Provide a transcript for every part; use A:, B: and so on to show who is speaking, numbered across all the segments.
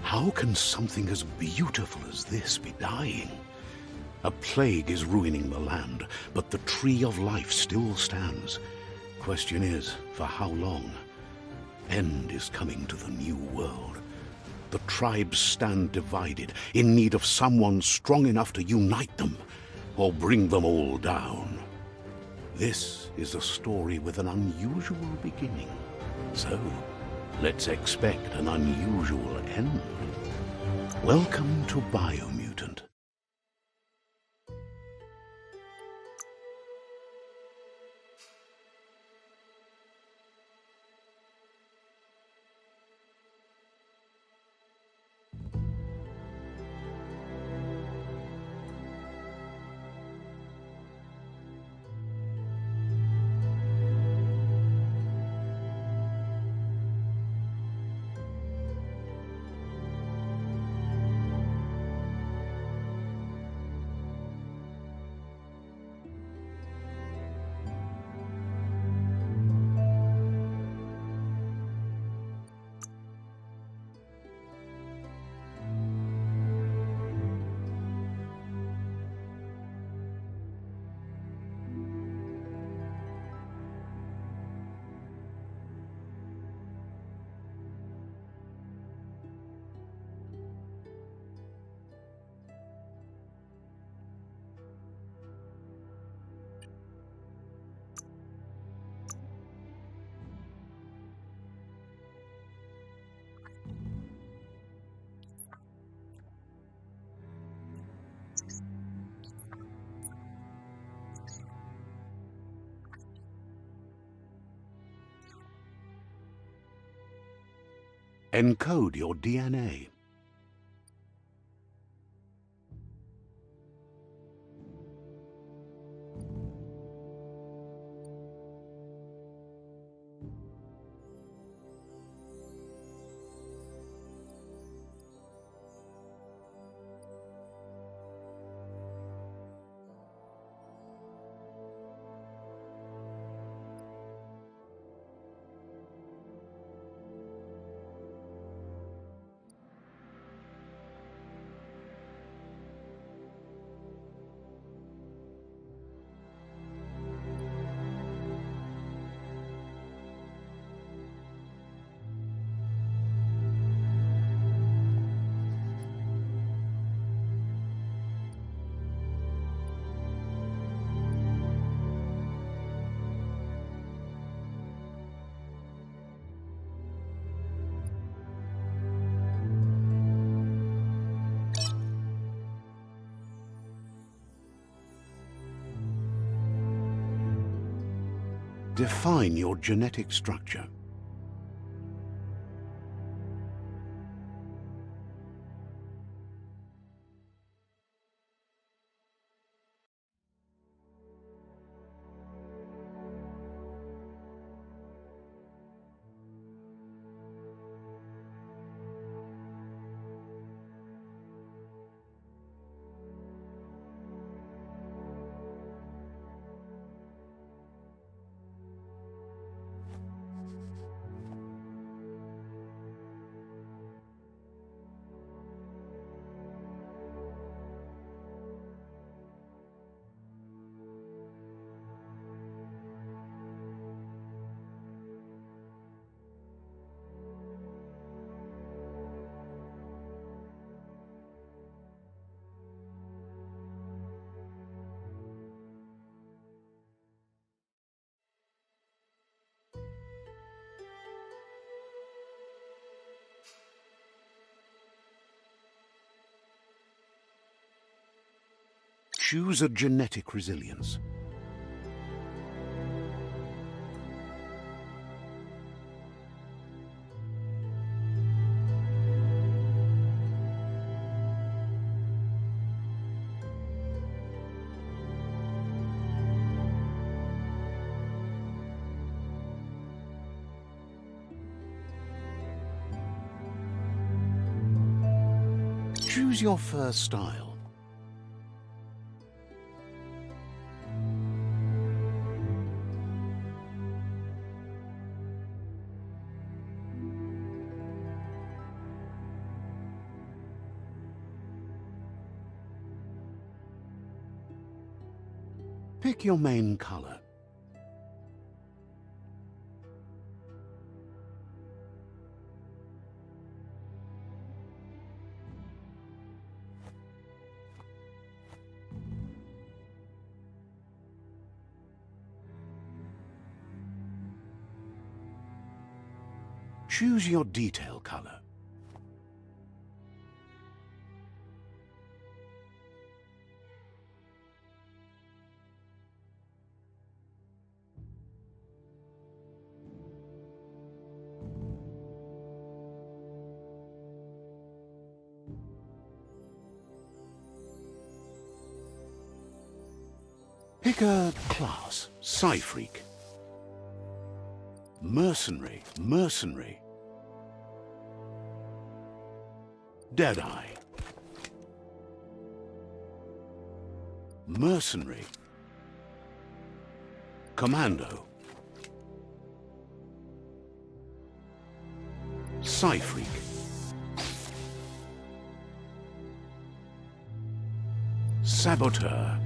A: How can something as beautiful as this be dying? A plague is ruining the land, but the tree of life still stands. Question is, for how long? End is coming to the new world. The tribes stand divided, in need of someone strong enough to unite them, or bring them all down. This is a story with an unusual beginning. So, let's expect an unusual end. Welcome to Biomutant. Encode your DNA. Define your genetic structure. Choose a genetic resilience. Choose your first style. Pick your main color. Choose your detail color. Pick a class. Psy-freak. Mercenary. Mercenary. Deadeye. Mercenary. Commando. Psy-freak. Saboteur.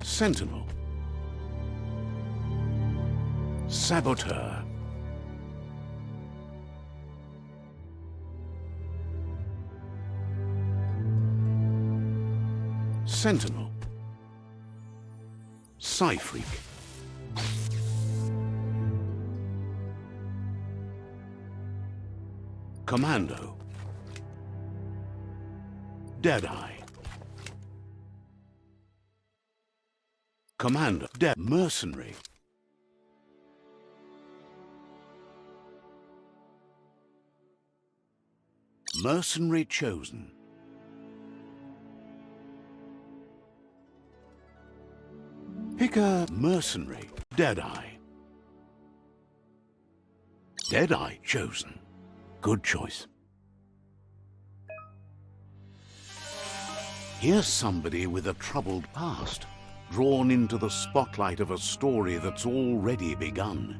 A: Sentinel. Saboteur. Sentinel. Psy-freak. Commando. Deadeye. Commander. Mercenary. Mercenary chosen. Pick a mercenary. Deadeye. Deadeye chosen. Good choice. Here's somebody with a troubled past, drawn into the spotlight of a story that's already begun.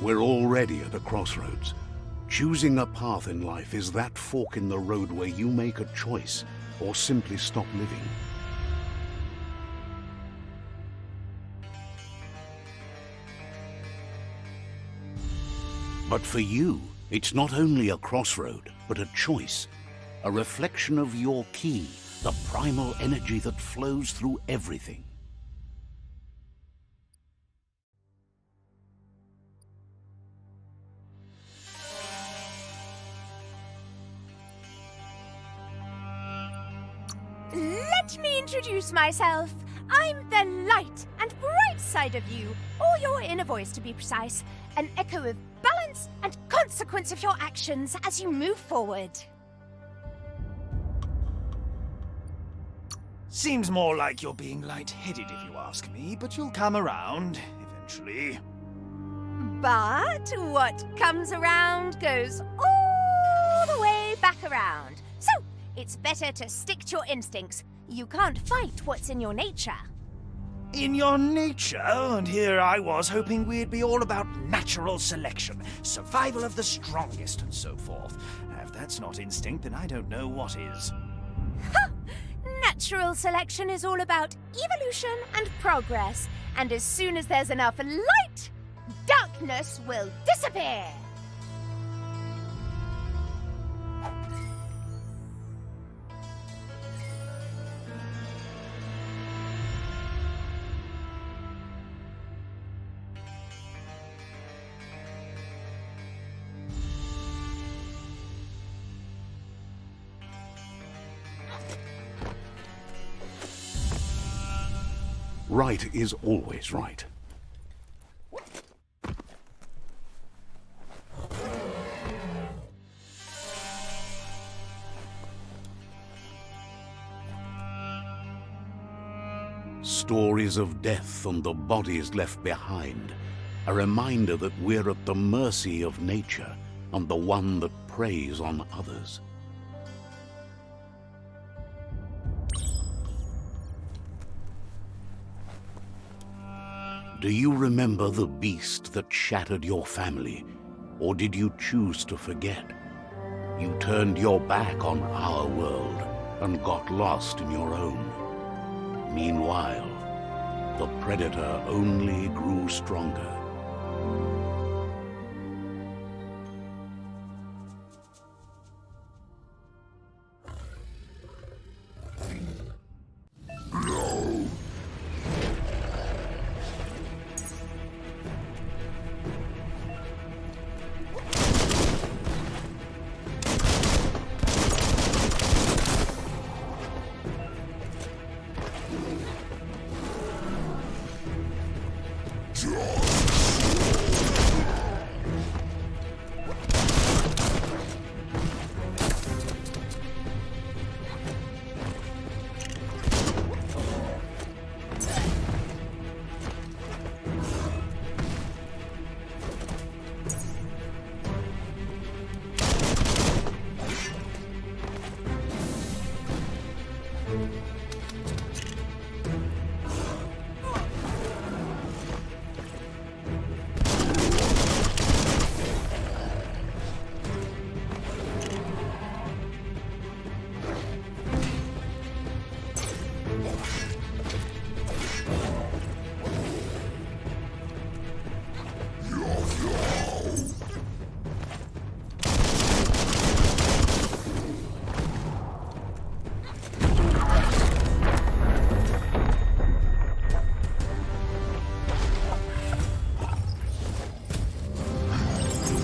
A: We're already at a crossroads. Choosing a path in life is that fork in the road where you make a choice or simply stop living. But for you, it's not only a crossroad, but a choice. A reflection of your key, the primal energy that flows through everything.
B: Let me introduce myself. I'm the light and bright side of you, or your inner voice to be precise, an echo of balance and consequence of your actions as you move forward.
C: Seems more like you're being light-headed if you ask me, but you'll come around eventually.
B: But what comes around goes all the way back around. So, it's better to stick to your instincts. You can't fight what's in your nature.
C: In your nature, and here I was hoping we'd be all about natural selection, survival of the strongest, and so forth. If that's not instinct, then I don't know what is.
B: Ha! Natural selection is all about evolution and progress, and as soon as there's enough light, darkness will disappear.
A: Right is always right. Stories of death and the bodies left behind. A reminder that we're at the mercy of nature and the one that preys on others. Do you remember the beast that shattered your family, or did you choose to forget? You turned your back on our world and got lost in your own. Meanwhile, the predator only grew stronger.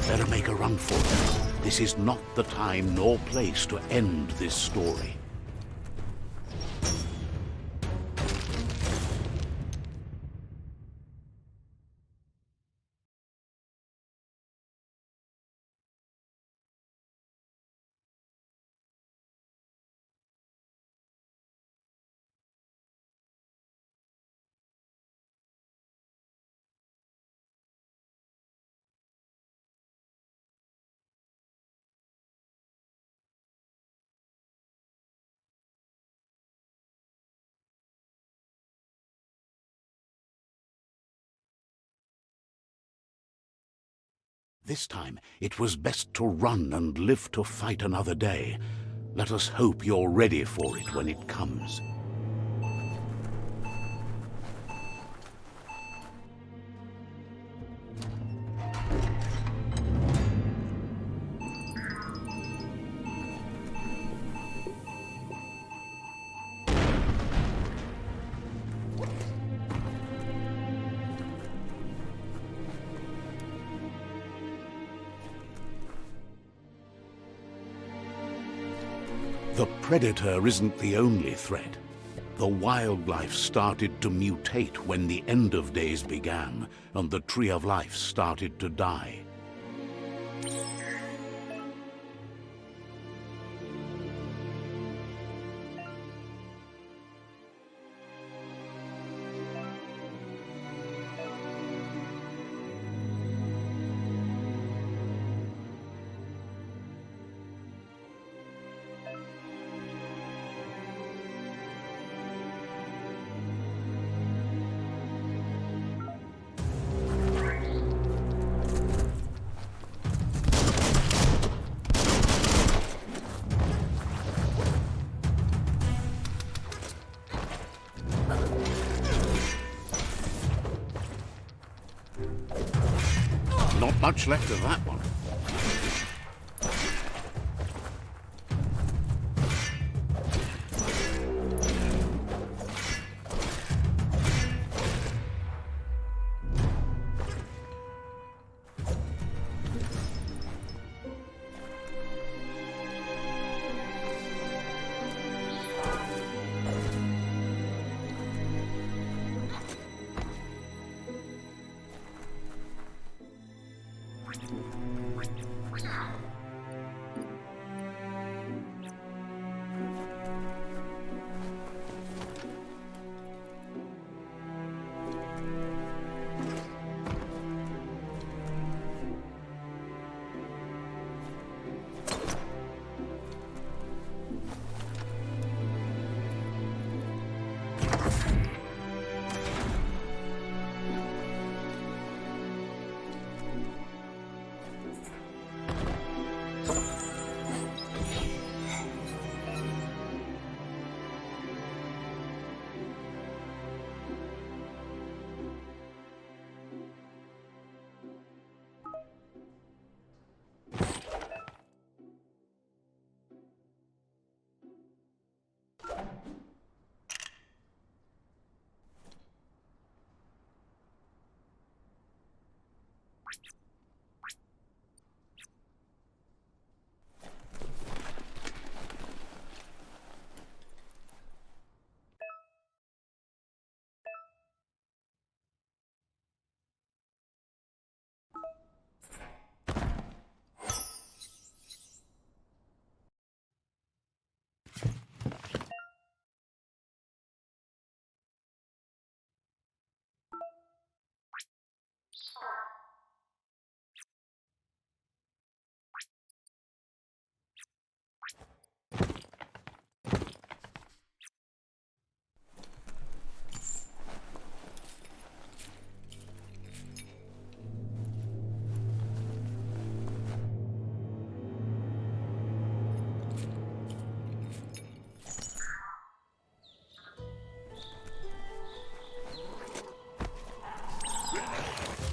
A: Better make a run for it. This is not the time nor place to end this story. This time, it was best to run and live to fight another day. Let us hope you're ready for it when it comes. The predator isn't the only threat. The wildlife started to mutate when the end of days began, and the tree of life started to die. Not much left of that one.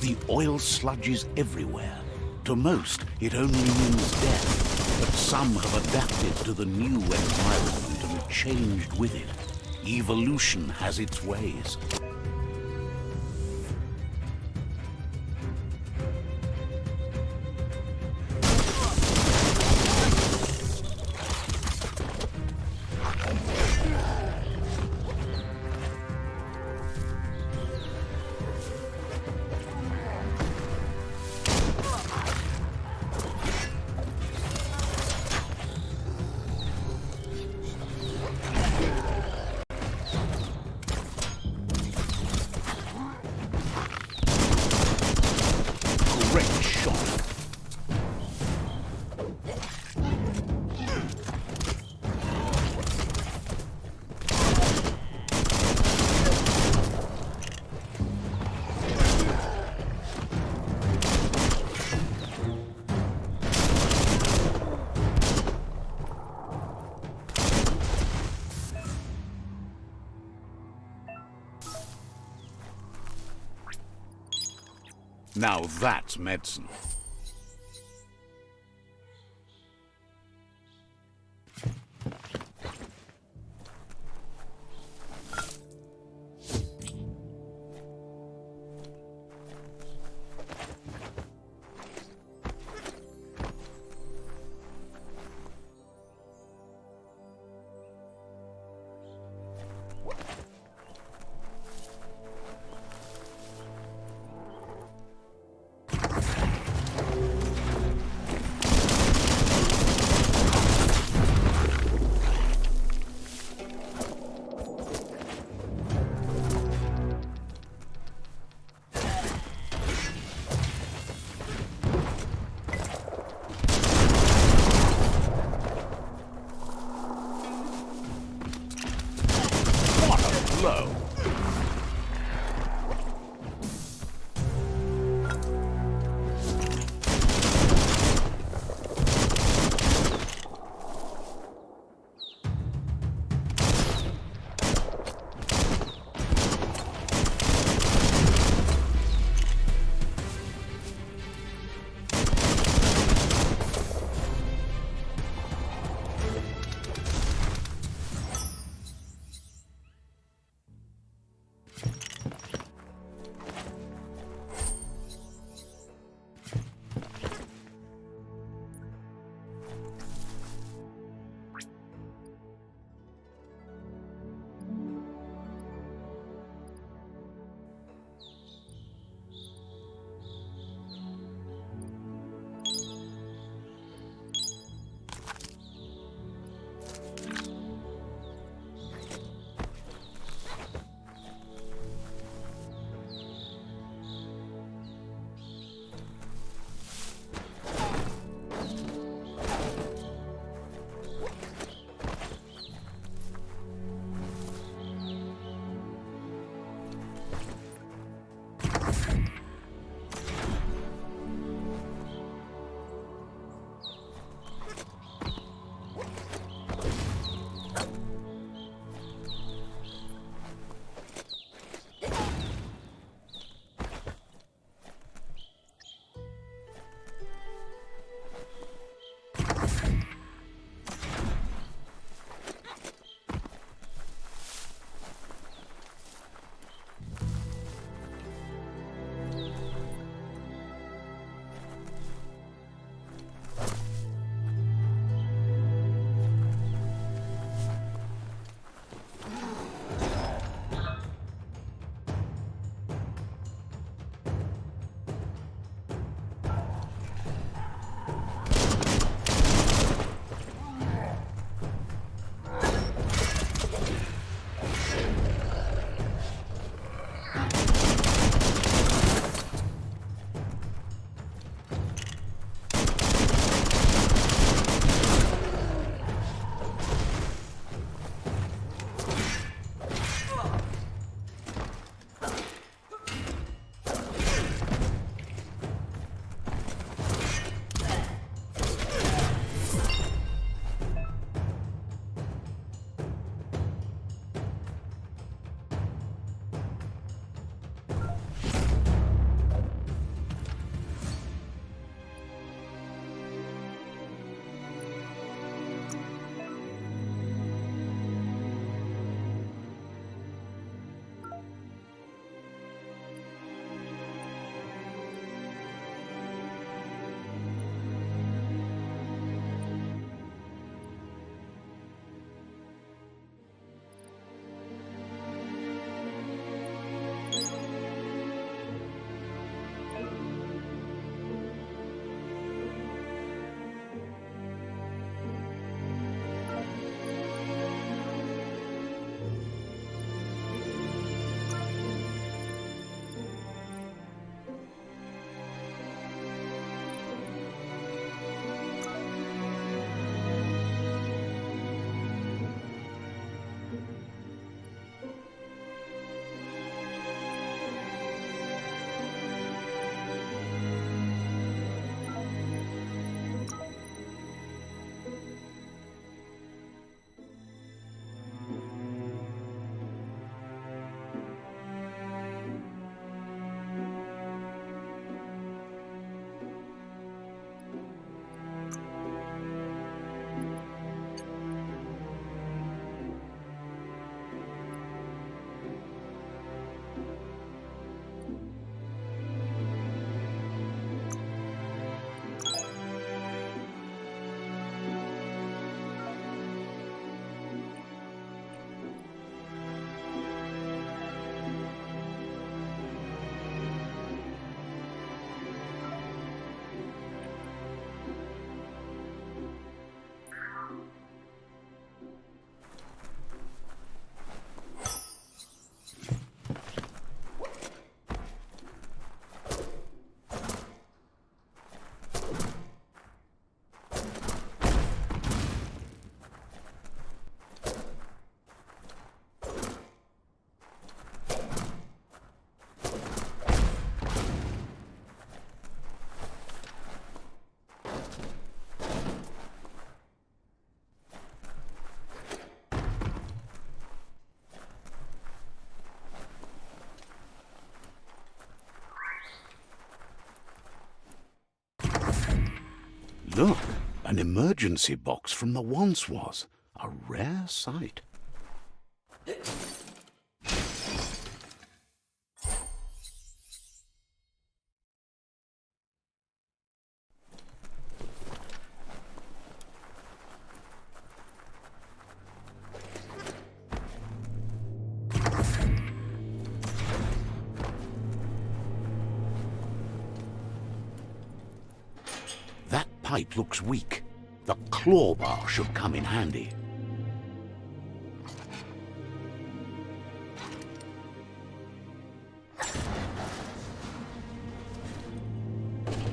A: The oil sludges everywhere. To most, it only means death, but some have adapted to the new environment and changed with it. Evolution has its ways. Great shot. Now that's medicine. Look, an emergency box from the once was. A rare sight. That pipe looks weak. The claw bar should come in handy.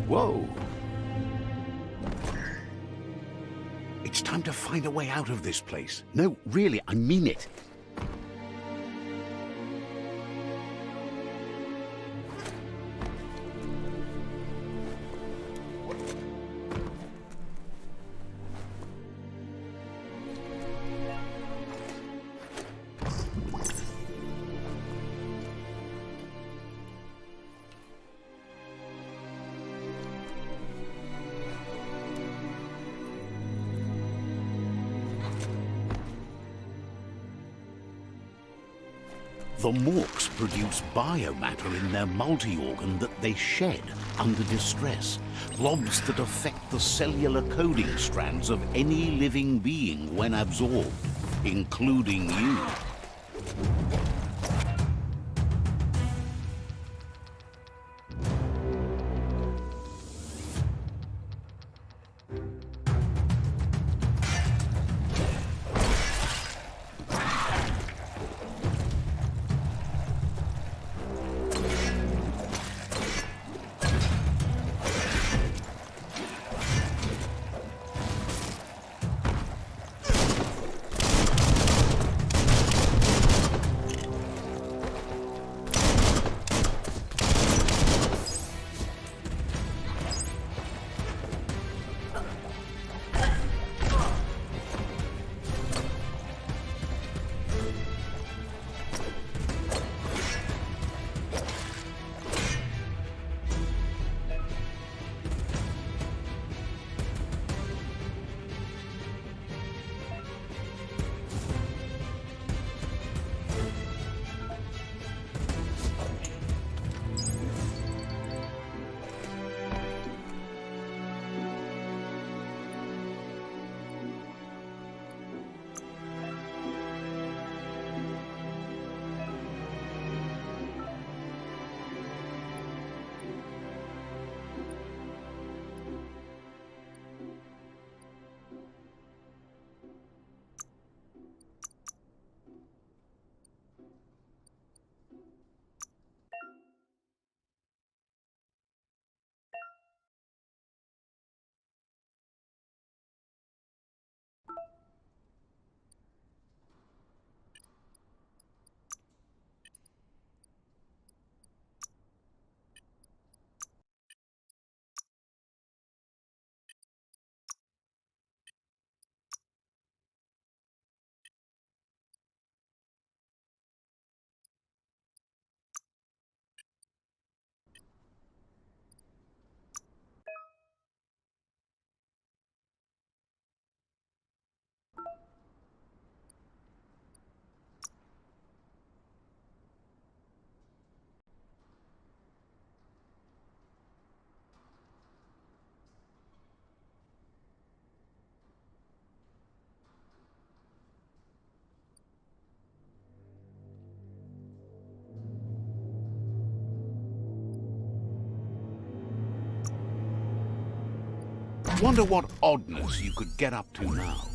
A: Whoa! It's time to find a way out of this place. No, really, I mean it. The morks produce biomatter in their multi-organ that they shed under distress. Blobs that affect the cellular coding strands of any living being when absorbed, including you. Wonder what oddness you could get up to now.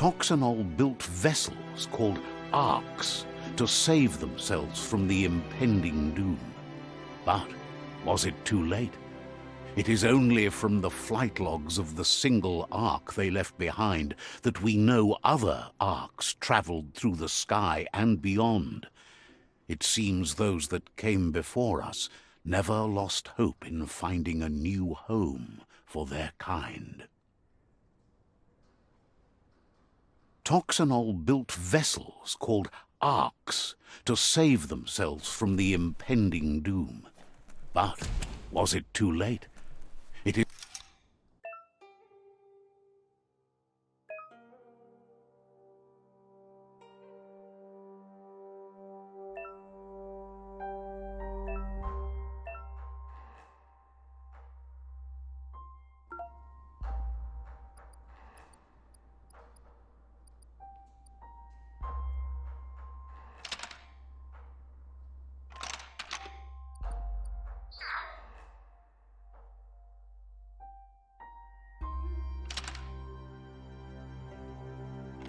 A: Toxanol built vessels called arks to save themselves from the impending doom. But was it too late? It is only from the flight logs of the single ark they left behind that we know other arks traveled through the sky and beyond. It seems those that came before us never lost hope in finding a new home for their kind. Toxanol built vessels called arks to save themselves from the impending doom. But was it too late? It is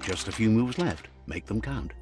A: just a few moves left. Make them count.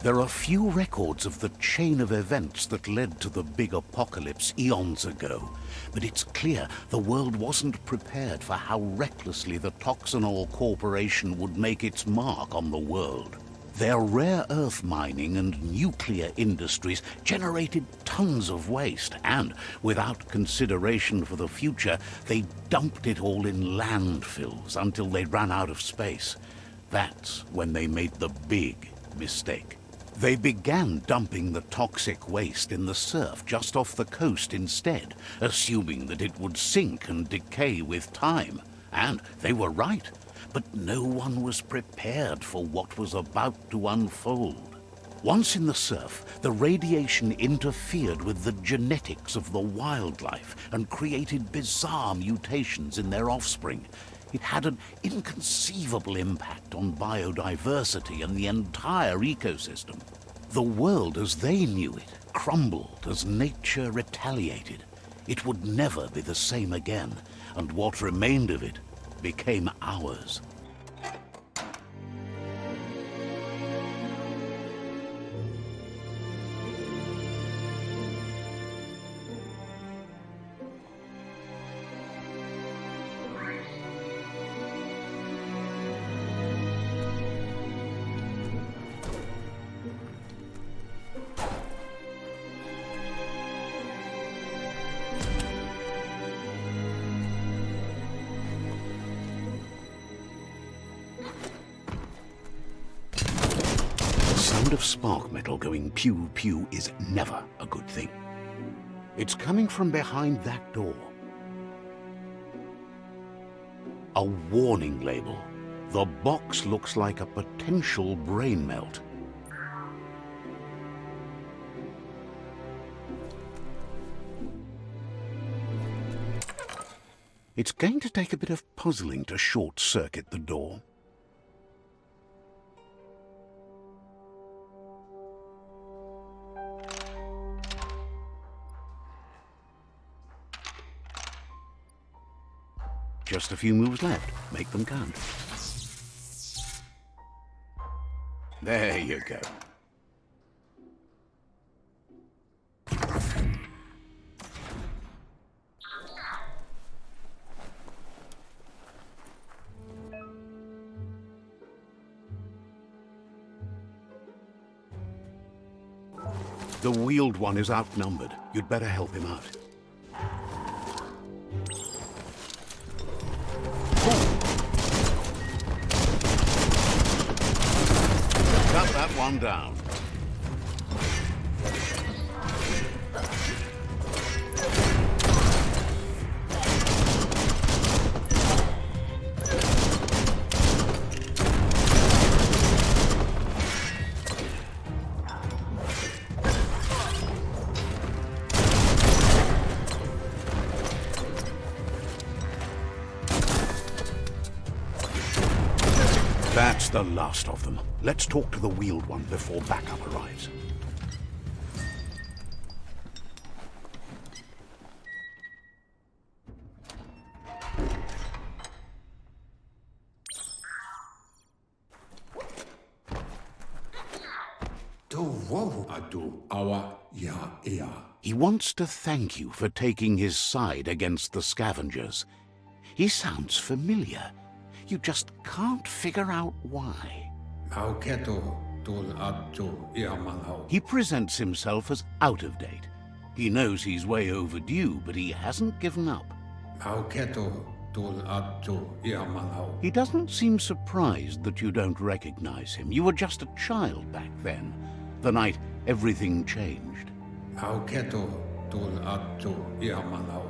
A: There are few records of the chain of events that led to the big apocalypse eons ago, but it's clear the world wasn't prepared for how recklessly the Toxanol Corporation would make its mark on the world. Their rare earth mining and nuclear industries generated tons of waste, and, without consideration for the future, they dumped it all in landfills until they ran out of space. That's when they made the big mistake. They began dumping the toxic waste in the surf just off the coast instead, assuming that it would sink and decay with time. And they were right, but no one was prepared for what was about to unfold. Once in the surf, the radiation interfered with the genetics of the wildlife and created bizarre mutations in their offspring. It had an inconceivable impact on biodiversity and the entire ecosystem. The world as they knew it crumbled as nature retaliated. It would never be the same again, and what remained of it became ours. The sound of spark metal going pew-pew is never a good thing. It's coming from behind that door. A warning label. The box looks like a potential brain melt. It's going to take a bit of puzzling to short-circuit the door. Just a few moves left. Make them count. There you go. The wheeled one is outnumbered. You'd better help him out. Cut that one down. That's the last of them. Let's talk to the wheeled one before backup arrives. He wants to thank you for taking his side against the scavengers. He sounds familiar. You just can't figure out why. He presents himself as out of date. He knows he's way overdue, but he hasn't given up. He doesn't seem surprised that you don't recognize him. You were just a child back then, the night everything changed.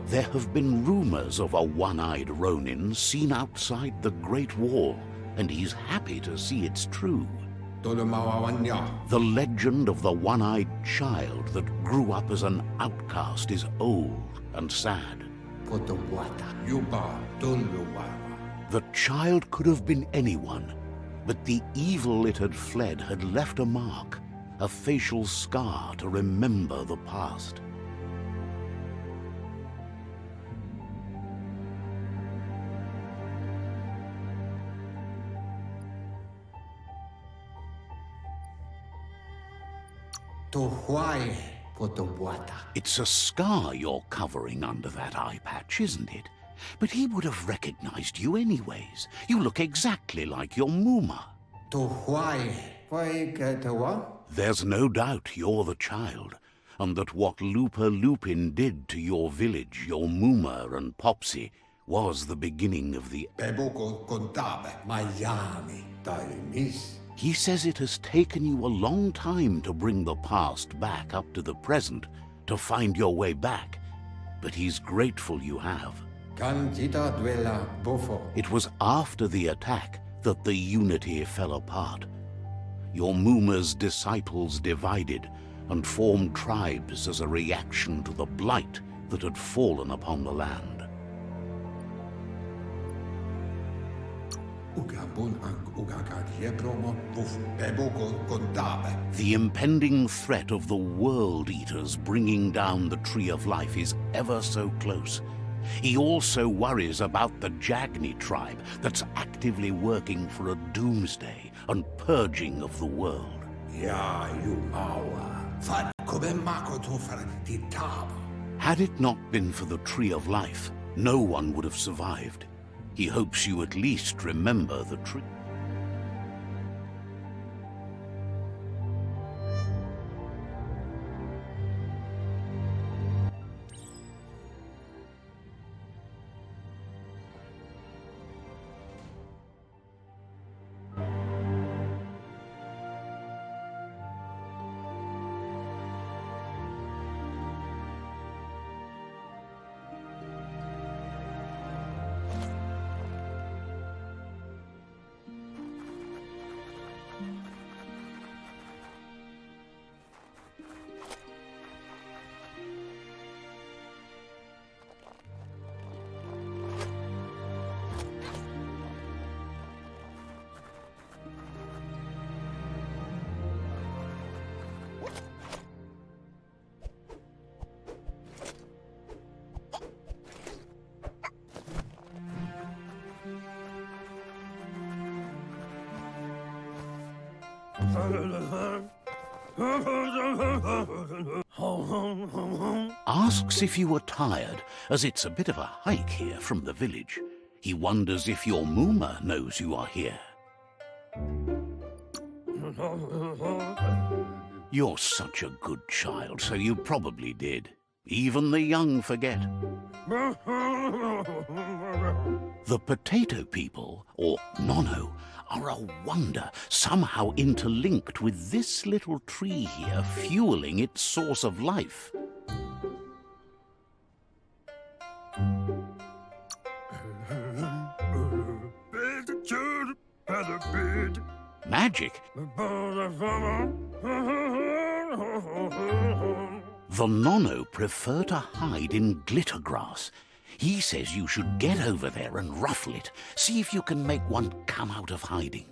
A: There have been rumors of a one-eyed Ronin seen outside the Great Wall, and he's happy to see it's true. The legend of the one-eyed child that grew up as an outcast is old and sad. The child could have been anyone, but the evil it had fled had left a mark, a facial scar to remember the past. It's a scar you're covering under that eye patch, isn't it? But he would have recognized you anyways. You look exactly like your Muma. There's no doubt you're the child, and that what Lupa Lupin did to your village, your Muma and Popsy, was the beginning of the... He says it has taken you a long time to bring the past back up to the present, to find your way back, but he's grateful you have. It was after the attack that the unity fell apart. Your Muma's disciples divided and formed tribes as a reaction to the blight that had fallen upon the land. The impending threat of the World Eaters bringing down the Tree of Life is ever so close. He also worries about the Jagni tribe that's actively working for a doomsday and purging of the world. Had it not been for the Tree of Life, no one would have survived. He hopes you at least remember the tree. Asks if you were tired, as it's a bit of a hike here from the village. He wonders if your Muma knows you are here. You're such a good child, so you probably did. Even the young forget. The potato people, or Nono, are a wonder, somehow interlinked with this little tree here, fueling its source of life. Magic? The Nono prefer to hide in glitter grass. He says you should get over there and ruffle it. See if you can make one come out of hiding.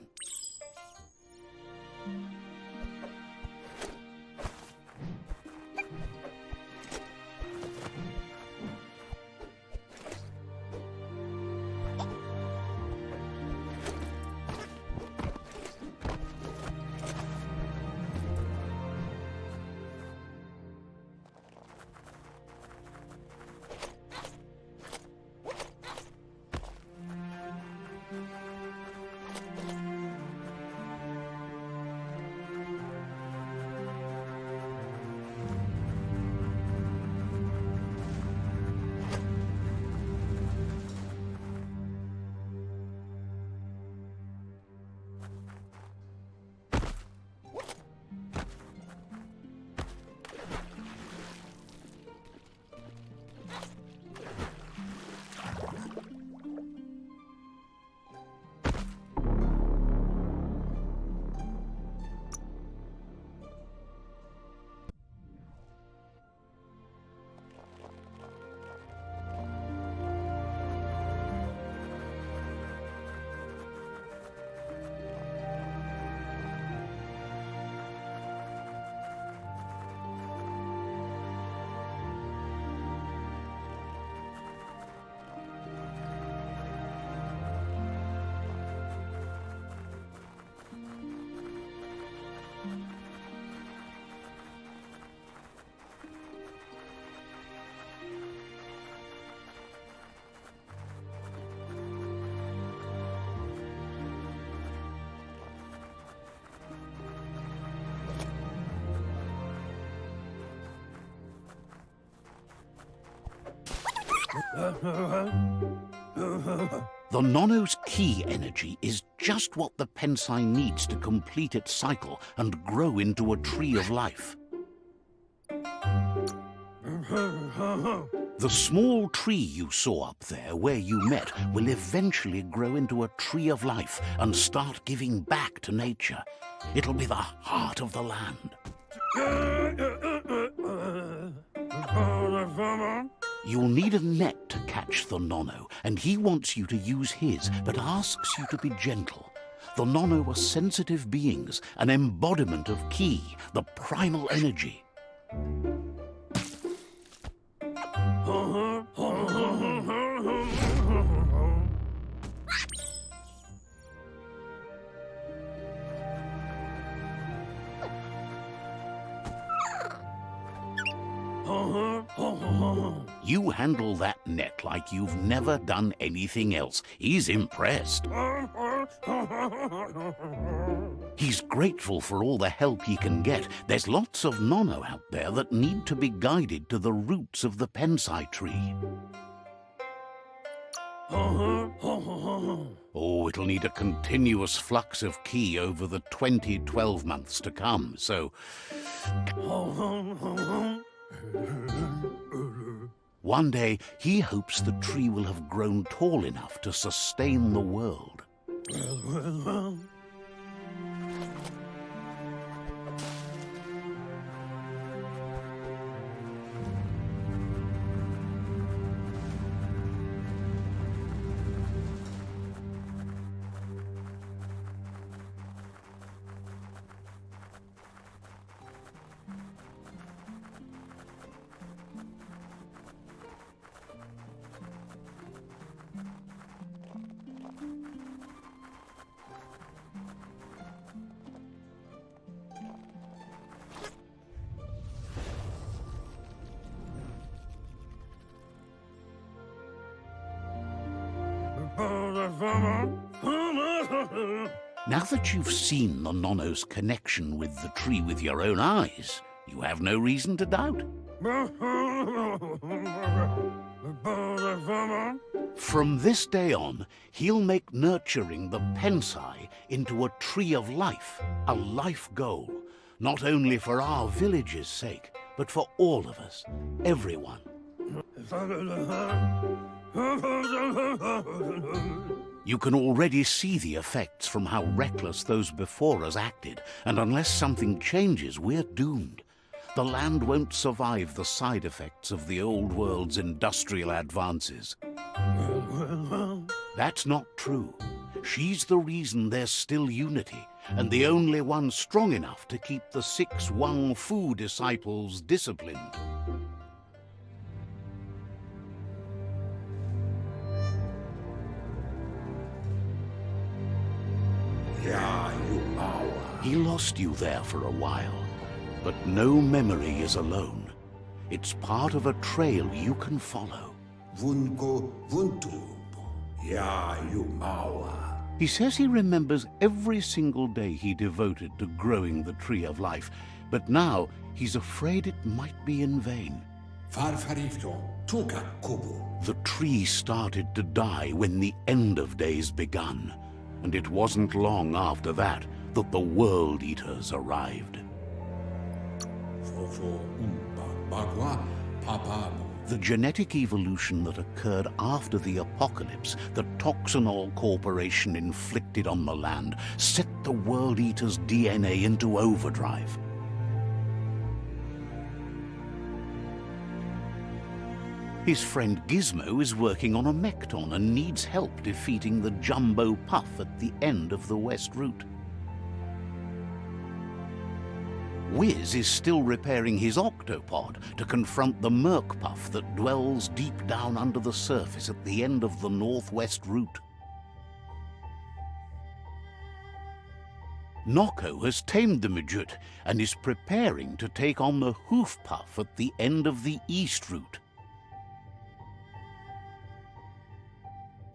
A: The nono's key energy is just what the pensai needs to complete its cycle and grow into a tree of life. The small tree you saw up there where you met will eventually grow into a tree of life and start giving back to nature. It'll be the heart of the land. You'll need a net to catch the nono, and he wants you to use his, but asks you to be gentle. The nono are sensitive beings, an embodiment of ki, the primal energy. You handle that net like you've never done anything else. He's impressed. He's grateful for all the help he can get. There's lots of nono out there that need to be guided to the roots of the pensai tree. Oh, it'll need a continuous flux of ki over the 12 months to come, so... One day, he hopes the tree will have grown tall enough to sustain the world. Now that you've seen the nono's connection with the tree with your own eyes, you have no reason to doubt. From this day on, he'll make nurturing the pensai into a tree of life, a life goal, not only for our village's sake, but for all of us, everyone. You can already see the effects from how reckless those before us acted, and unless something changes, we're doomed. The land won't survive the side effects of the old world's industrial advances. That's not true. She's the reason there's still unity, and the only one strong enough to keep the 6 Wang Fu disciples disciplined. He lost you there for a while, but no memory is alone. It's part of a trail you can follow. He says he remembers every single day he devoted to growing the tree of life, but now he's afraid it might be in vain. The tree started to die when the end of days begun, and it wasn't long after that that the World Eaters arrived. The genetic evolution that occurred after the apocalypse that Toxanol Corporation inflicted on the land set the World Eaters' DNA into overdrive. His friend Gizmo is working on a mechton and needs help defeating the Jumbo Puff at the end of the West Route. Wiz is still repairing his octopod to confront the Merc Puff that dwells deep down under the surface at the end of the Northwest Route. Noko has tamed the Midget and is preparing to take on the Hoof Puff at the end of the East Route.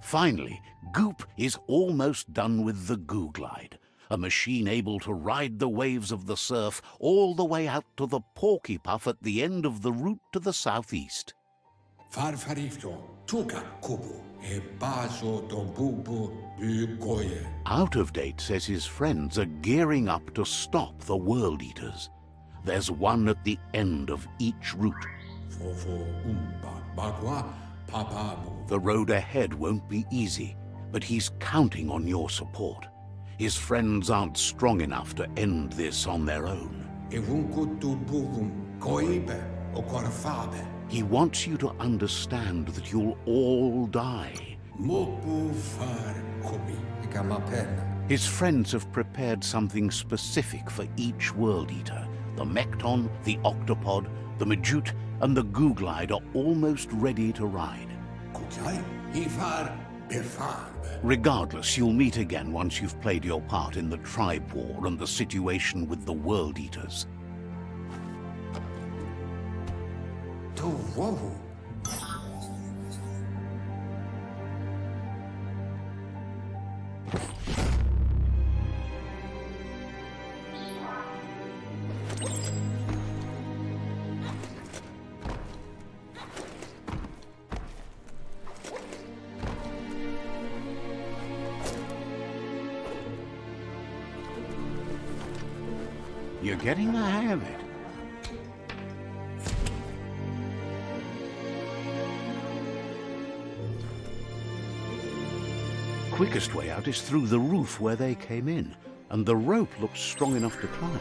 A: Finally, Goop is almost done with the Goo Glide, a machine able to ride the waves of the surf all the way out to the Porky Puff at the end of the route to the southeast.
D: Farfarifto, tuka kubu, e baso dombubu bugoye.
A: Out of Date says his friends are gearing up to stop the World Eaters. There's one at the end of each route.
D: Fofo umba bagwa papamu.
A: The road ahead won't be easy, but he's counting on your support. His friends aren't strong enough to end this on their own.
D: Evunkutu buvum koibe o korfabe.
A: He wants you to understand that you'll all die.
D: Mopu far kobi. Ikamapena.
A: His friends have prepared something specific for each World Eater. The Mechton, the Octopod, the Majute, and the Googlide are almost ready to ride.
D: Kukai, ifar befarbe.
A: Regardless, you'll meet again once you've played your part in the tribe war and the situation with the World Eaters.
D: To woohooo.
A: You're getting the hang of it. Quickest way out is through the roof where they came in, and the rope looks strong enough to climb.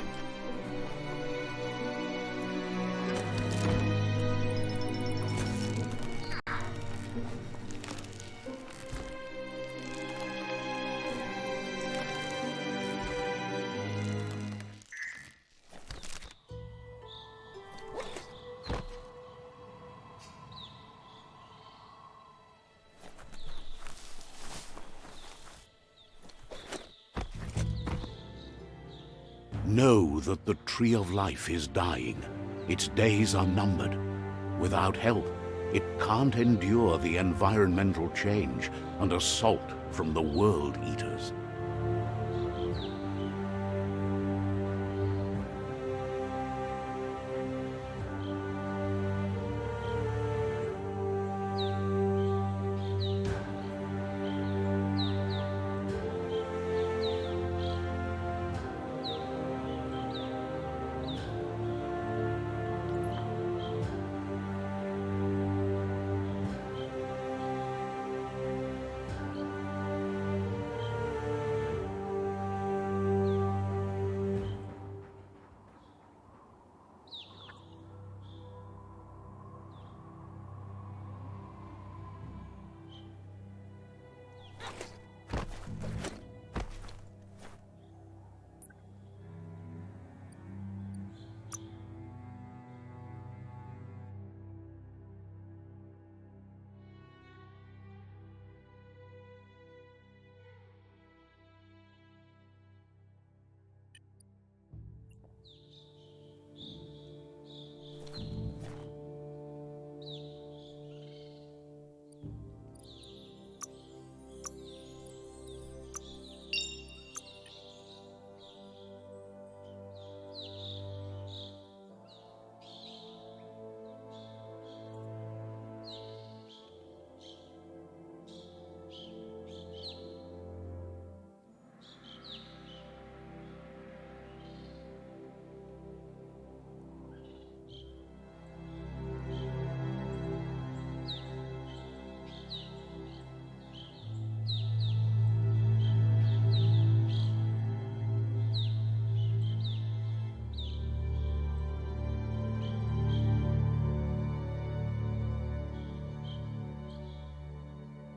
A: Know that the Tree of Life is dying. Its days are numbered. Without help, it can't endure the environmental change and assault from the World Eaters.